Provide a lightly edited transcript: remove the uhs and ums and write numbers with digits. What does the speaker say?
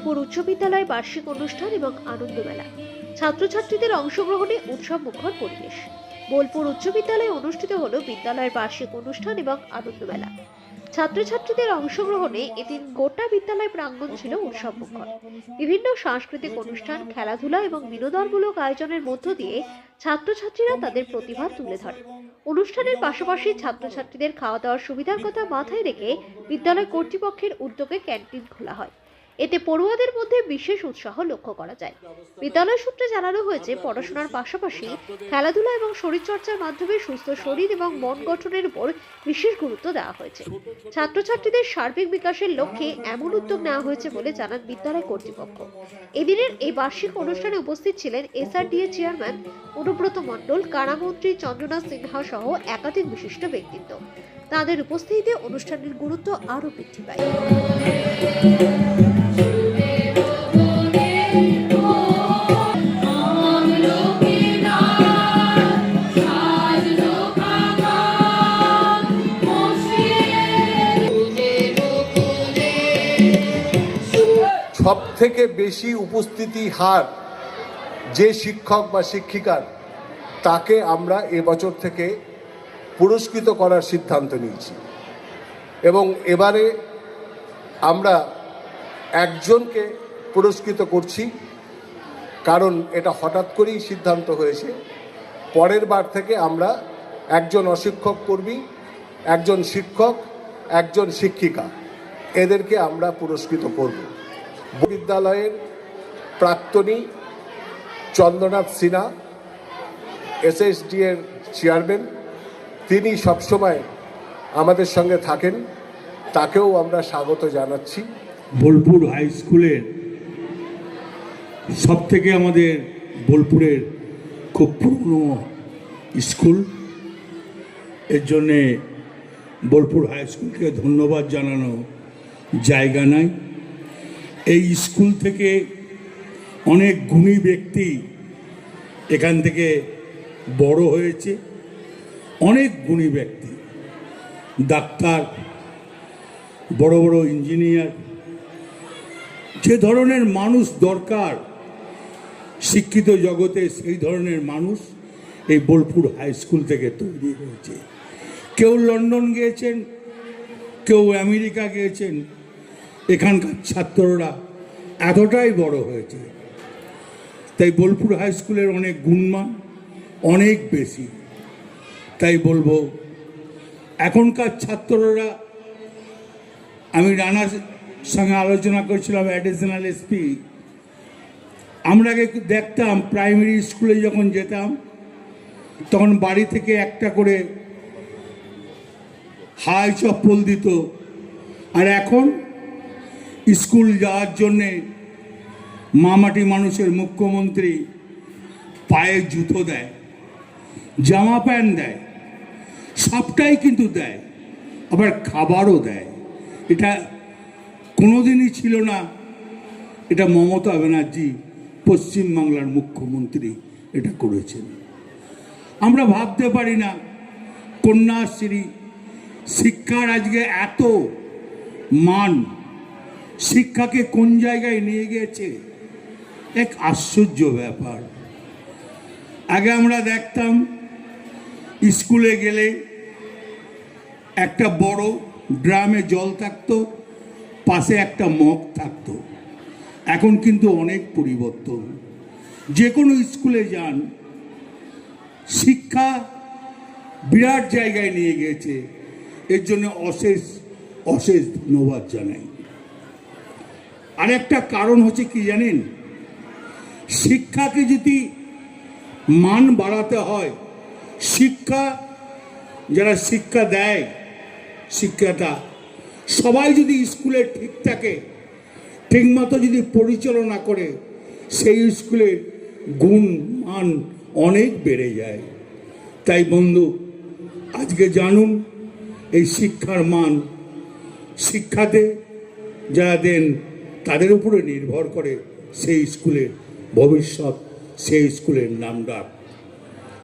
বোলপুর উচ্চ বিদ্যালয় বার্ষিক অনুষ্ঠান এবং আনন্দ মেলা। ছাত্রছাত্রীদের অংশগ্রহণে উৎসব মুখর পরিবেশ। বোলপুর উচ্চ বিদ্যালয়ে অনুষ্ঠিত হলো বিদ্যালয়ের বার্ষিক অনুষ্ঠান এবং আনন্দ মেলা। ছাত্রছাত্রীদের অংশগ্রহণে এদিন গোটা বিদ্যালয় প্রাঙ্গণ ছিল উৎসব মুখর। বিভিন্ন সাংস্কৃতিক অনুষ্ঠান, খেলাধুলা এবং বিনোদনমূলক আয়োজনের মধ্য দিয়ে ছাত্রছাত্রীরা তাদের প্রতিভা তুলে ধরে। অনুষ্ঠানের পাশাপাশি ছাত্রছাত্রীদের খাওয়া দাওয়ার সুবিধার কথা মাথায় রেখে বিদ্যালয় কর্তৃপক্ষের উদ্যোগে ক্যান্টিন খোলা হয়। এতে পড়ুয়াদের মধ্যে বিশেষ উৎসাহ লক্ষ্য করা যায়। বিদ্যালয় সূত্রে জানানো হয়েছে, পড়াশোনার পাশাপাশি খেলাধুলা এবং শরীরচর্চার মাধ্যমে সুস্থ শরীর এবং মন গঠনের উপর বিশেষ গুরুত্ব দেওয়া হয়েছে। ছাত্রছাত্রীদের সার্বিক বিকাশের লক্ষ্যে এমন উদ্যোগ নেওয়া হয়েছে বলে জানান বিদ্যালয় কর্তৃপক্ষ। এদিনের এই বার্ষিক অনুষ্ঠানে উপস্থিত ছিলেন এসআরডিএ চেয়ারম্যান অনুব্রত মণ্ডল, কারামন্ত্রী চন্দ্রনাথ সিনহা সহ একাধিক বিশিষ্ট ব্যক্তিত্ব। তাদের উপস্থিতিতে অনুষ্ঠানের গুরুত্ব আরও বৃদ্ধি পায়। সবথেকে বেশি উপস্থিতি হার যে শিক্ষক বা শিক্ষিকার, তাকে আমরা এবছর থেকে পুরস্কৃত করার সিদ্ধান্ত নিয়েছি এবং এবারে আমরা একজনকে পুরস্কৃত করছি, কারণ এটা হঠাৎ করেই সিদ্ধান্ত হয়েছে। পরের বার থেকে আমরা একজন অশিক্ষক কর্মী, একজন শিক্ষক, একজন শিক্ষিকা, এদেরকে আমরা পুরস্কৃত করব। বিদ্যালয়ের প্রাক্তনী চন্দ্রনাথ সিনহা, এসএসডি এর চেয়ারম্যান, তিনি সবসময় আমাদের সঙ্গে থাকেন, তাকেও আমরা স্বাগত জানাচ্ছি। বোলপুর হাই স্কুলের সব থেকে আমাদের বোলপুরের খুব পুরনো স্কুল, এর জন্যে বোলপুর হাই স্কুলকে ধন্যবাদ জানানো জায়গা নাই। এই স্কুল থেকে অনেক গুণী ব্যক্তি এখান থেকে বড় হয়েছে, অনেক গুণী ব্যক্তি, ডাক্তার, বড় বড় ইঞ্জিনিয়ার, যে ধরনের মানুষ দরকার শিক্ষিত জগতে, সেই ধরনের মানুষ এই বোলপুর হাই স্কুল থেকে তৈরি হয়েছে। কেউ লন্ডন গিয়েছেন, কেউ আমেরিকা গিয়েছেন, এখানকার ছাত্ররা এতটাই বড় হয়েছে। তাই বোলপুর হাই স্কুলের অনেক গুণমান অনেক বেশি। তাই বলবো, এখনকার ছাত্ররা, আমি রানার সঙ্গে আলোচনা করছিলাম, অ্যাডিশনাল এসপি, আমরা আগে দেখতাম প্রাইমারি স্কুলে যখন যেতাম তখন বাড়ি থেকে একটা করে হাই চপ্পল দিত, আর এখন স্কুল যাওয়ার জন্যে মামাটি মানুষের মুখ্যমন্ত্রী পায়ে জুতো দেয়, জামা প্যান্ট দেয়, সবটাই কিন্তু দেয়, আবার খাবারও দেয়। এটা কোনোদিনই ছিল না। এটা মমতা ব্যানার্জি, পশ্চিমবাংলার মুখ্যমন্ত্রী, এটা করেছেন। আমরা ভাবতে পারি না কন্যাশ্রী, শিক্ষার আজকে এত মান, শিক্ষাকে কোন জায়গায় নিয়ে গেছে, এক আশ্চর্য ব্যাপার। আগে আমরা দেখতাম স্কুলে গেলে একটা বড় ড্রামে জল থাকতো, পাশে একটা মগ থাকতো। এখন কিন্তু অনেক পরিবর্তন। যে কোনো স্কুলে যান, শিক্ষা বিরাট জায়গায় নিয়ে গেছে। এর জন্য অশেষ অশেষ ধন্যবাদ জানাই। আরেকটা কারণ হচ্ছে কি জানেন, শিক্ষাকে যদি মান বাড়াতে হয়, শিক্ষা যারা শিক্ষা দেয়, শিক্ষাটা সবাই যদি স্কুলে ঠিক থাকে, ঠিকমতো যদি পরিচালনা করে, সেই স্কুলের গুণ মান অনেক বেড়ে যায়। তাই বন্ধু, আজকে জানুন এই শিক্ষার মান, শিক্ষাতে যারা দেন তাদের উপরে নির্ভর করে সেই স্কুলের ভবিষ্যৎ, সেই স্কুলের নামডাক।